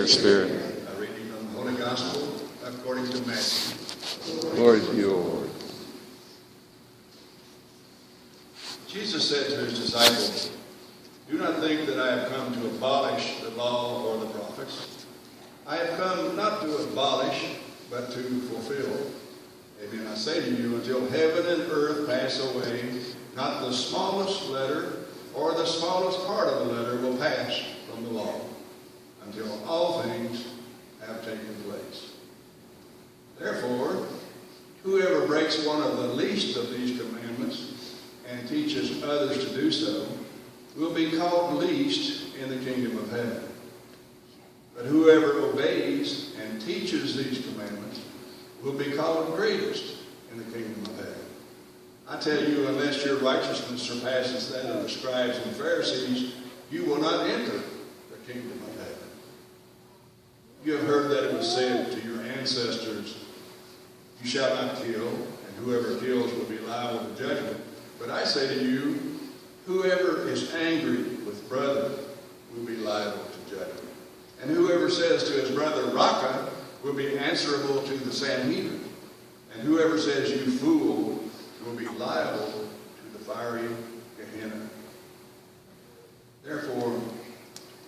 Spirit. A reading from the Holy Gospel according to Matthew. Glory to you, O Lord. Jesus said to his disciples, "Do not think that I have come to abolish the law or the prophets. I have come not to abolish, but to fulfill. Amen. I say to you, until heaven and earth pass away, not the smallest letter or the smallest part of the letter will pass from the law, until all things have taken place. Therefore, whoever breaks one of the least of these commandments and teaches others to do so will be called least in the kingdom of heaven. But whoever obeys and teaches these commandments will be called greatest in the kingdom of heaven. I tell you, unless your righteousness surpasses that of the scribes and Pharisees, you will not enter the kingdom of heaven. You have heard that it was said to your ancestors, 'You shall not kill, and whoever kills will be liable to judgment.' But I say to you, whoever is angry with brother will be liable to judgment. And whoever says to his brother, 'Raca,' will be answerable to the Sanhedrin. And whoever says, 'You fool,' will be liable to the fiery Gehenna. Therefore,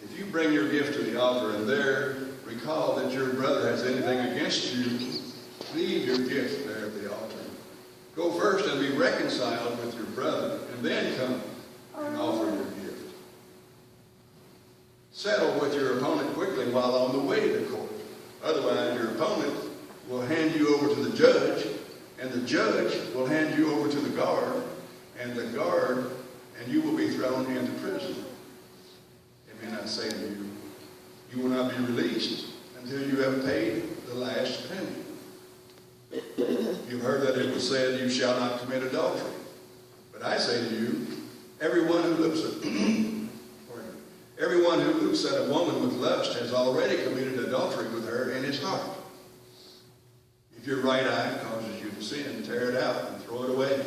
if you bring your gift to the altar and there recall that your brother has anything against you, leave your gift there at the altar. Go first and be reconciled with your brother, and then come and offer your gift. Settle with your opponent quickly while on the way to court. Otherwise, your opponent will hand you over to the judge, and the judge will hand you over to the guard, and you will be thrown into prison. Amen, I say to you, you will not be released until you have paid the last penny. You've heard that it was said, 'You shall not commit adultery.' But I say to you, everyone who looks at a woman with lust has already committed adultery with her in his heart. If your right eye causes you to sin, tear it out and throw it away.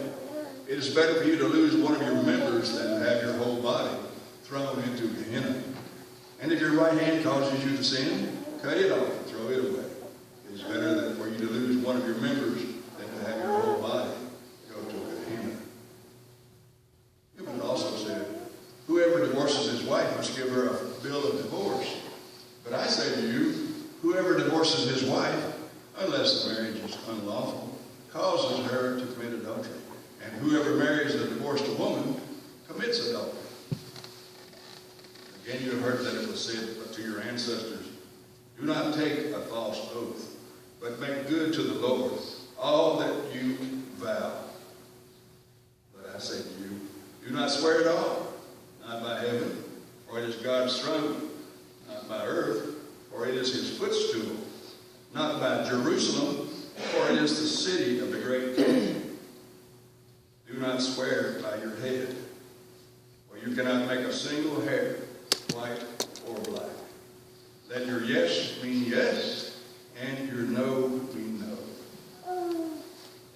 It is better for you to lose one of your members than to have your whole body thrown into Gehenna. And if your right hand causes you to sin, cut it off and throw it away. It is better for you to lose one of your members than to have your whole body go to Gehenna. It also said, 'Whoever divorces his wife must give her a bill of divorce.' But I say to you, whoever divorces his wife, unless the marriage is unlawful, causes her to commit adultery. And whoever marries a divorced woman commits adultery. Again, you have heard that it was said to your ancestors, 'Do not take a false oath, but make good to the Lord all that you vow.' But I say to you, do not swear at all, not by heaven, for it is God's throne, not by earth, for it is his footstool, not by Jerusalem, for it is the city of the great king. Do not swear by your head, for you cannot make a single hair white or black. Let your yes mean yes, and your no mean no.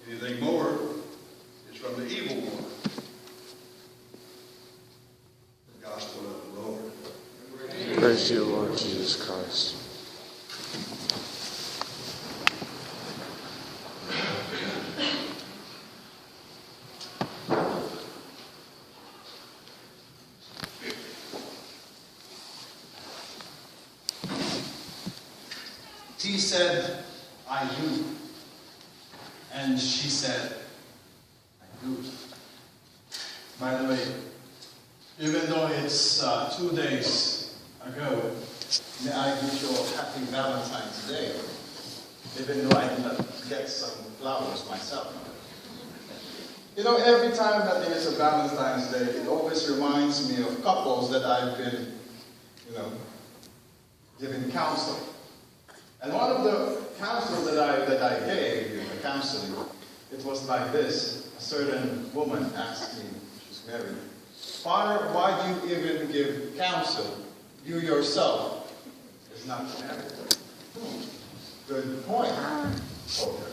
Anything more is from the evil one. The gospel of the Lord. Praise to you, Lord Jesus Christ. He said, "I do." And she said, "I do." By the way, even though it's 2 days ago, may I wish you a happy Valentine's Day, even though I did not get some flowers myself. You know, every time that there is a Valentine's Day, it always reminds me of couples that I've been, giving counsel. And one of the counsel that I gave in the counseling, it was like this. A certain woman asked me, she's married, "Father, why do you even give counsel? You yourself is not married." Good point. Okay.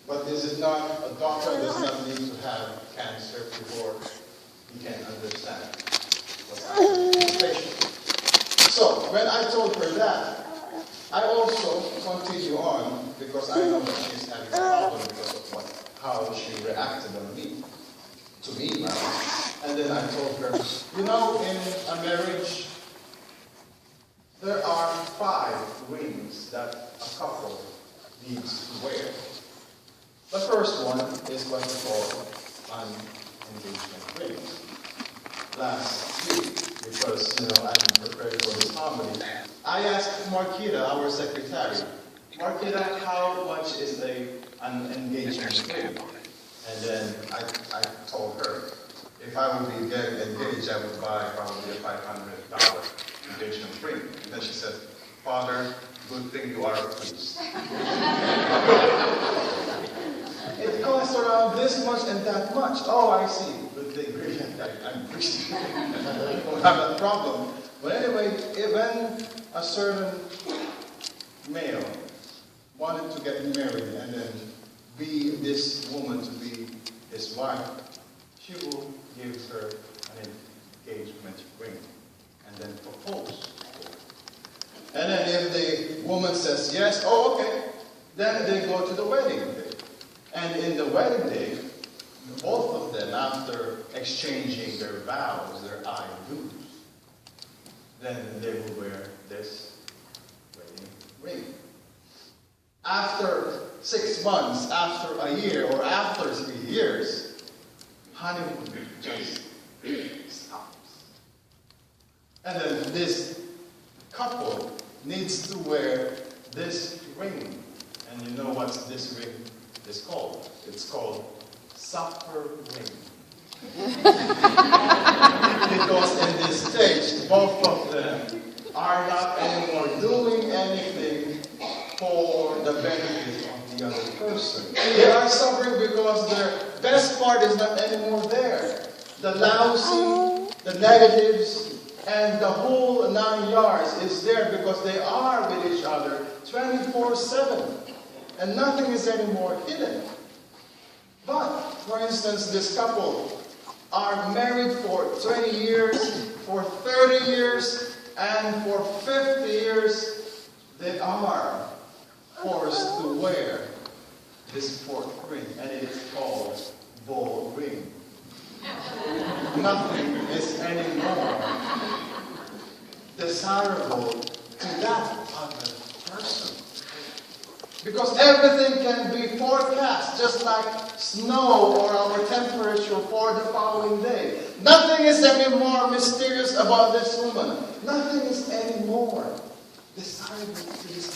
But is it not, a doctor does not need to have cancer before he can understand what's happening to the patient. So when I told her that, I also continue on because I know that she's having a problem because of how she reacted on me, to me now. And then I told her, you know, in a marriage, there are 5 rings that a couple needs to wear. The first one is what we call an engagement ring. Last week, because I'm prepared for this homily, I asked Marquita, our secretary, Marquita, how much is an engagement ring? And then I told her, if I would be getting engaged, I would buy probably a $500 engagement ring. And then she said, Father, good thing you are a priest. It costs around this much and that much. Oh, I see. Good thing, really. I'm a priest. I don't have that problem. But anyway, when a certain male wanted to get married and then be this woman to be his wife, she will give her an engagement ring and then propose. And then if the woman says yes, oh okay, then they go to the wedding day. And in the wedding day, both of them, after exchanging their vows, their I do's, then they will wear this wedding ring. After 6 months, after a year, or after 3 years, honeymoon just stops. And then this couple needs to wear this ring. And you know what this ring is called? It's called supper ring. Because in this stage, both of them are not anymore doing anything for the benefit of the other person. They are suffering because their best part is not anymore there. The lousy, the negatives, and the whole 9 yards is there because they are with each other 24/7. And nothing is anymore hidden. But, for instance, this couple are married for 20 years, for 30 years, and for 50 years, they are forced to wear this 4th ring, and it is called bow ring. Nothing is anymore desirable to that other person. Because everything can be forecast, just like snow or our temperature for the following day. Nothing is any more mysterious about this woman. Nothing is any more desirable to this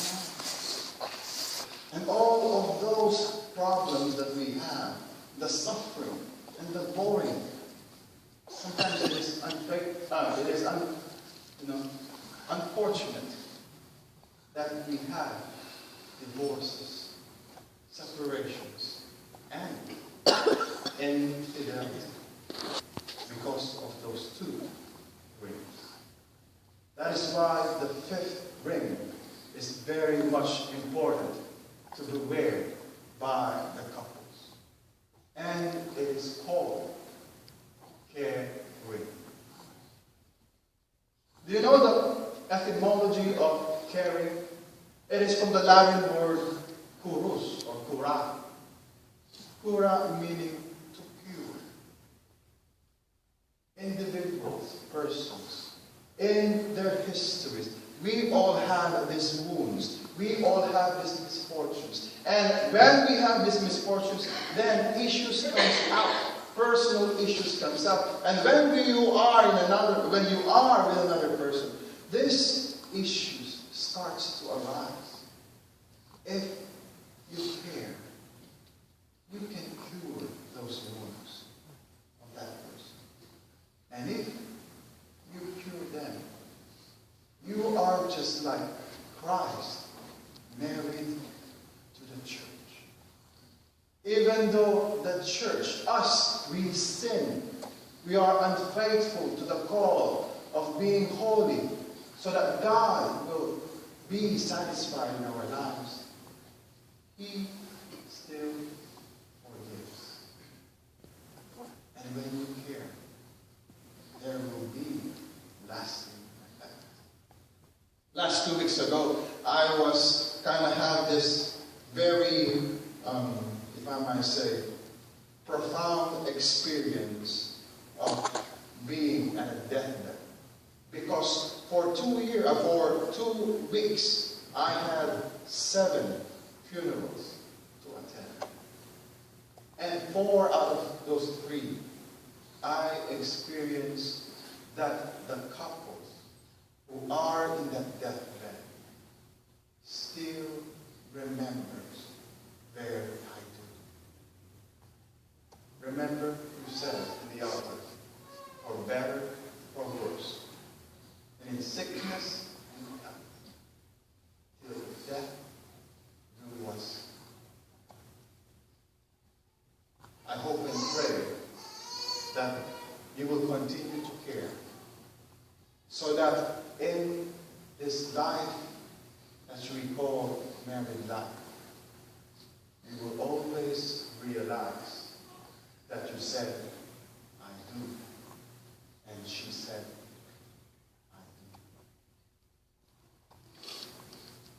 man. And all of those problems that we have, the suffering and the boring, sometimes it is unfortunate that we have divorces, separations, and infidelity because of those 2 rings. That is why the 5th ring is very much important to be worn by the couples. And it is called care ring. Do you know the etymology of caring? It is from the Latin word curus or cura. Cura meaning to cure. Individuals, persons, in their histories, we all have these wounds. We all have these misfortunes. And when we have these misfortunes, then issues comes out. Personal issues comes up. And when you are with another person, this issues starts to arise. If you care, you can cure those wounds of that person. And if you cure them, you are just like Christ married to the church. Even though the church, us, we sin, we are unfaithful to the call of being holy, so that God will be satisfied in our lives, He still forgives. And when you care, there will be lasting effect. Last 2 weeks ago, I was kind of have this very, if I might say, profound experience of being at a deathbed. Because for 2 weeks, I had 7 funerals to attend. And 4 out of those 3, I experienced that the couples who are in that deathbed still remembers their title. Remember, you said in the altar, for better or worse, and in sickness and health, till death do us. I hope and pray that you will continue to care, so that in this life that we call married life, you will always realize that you said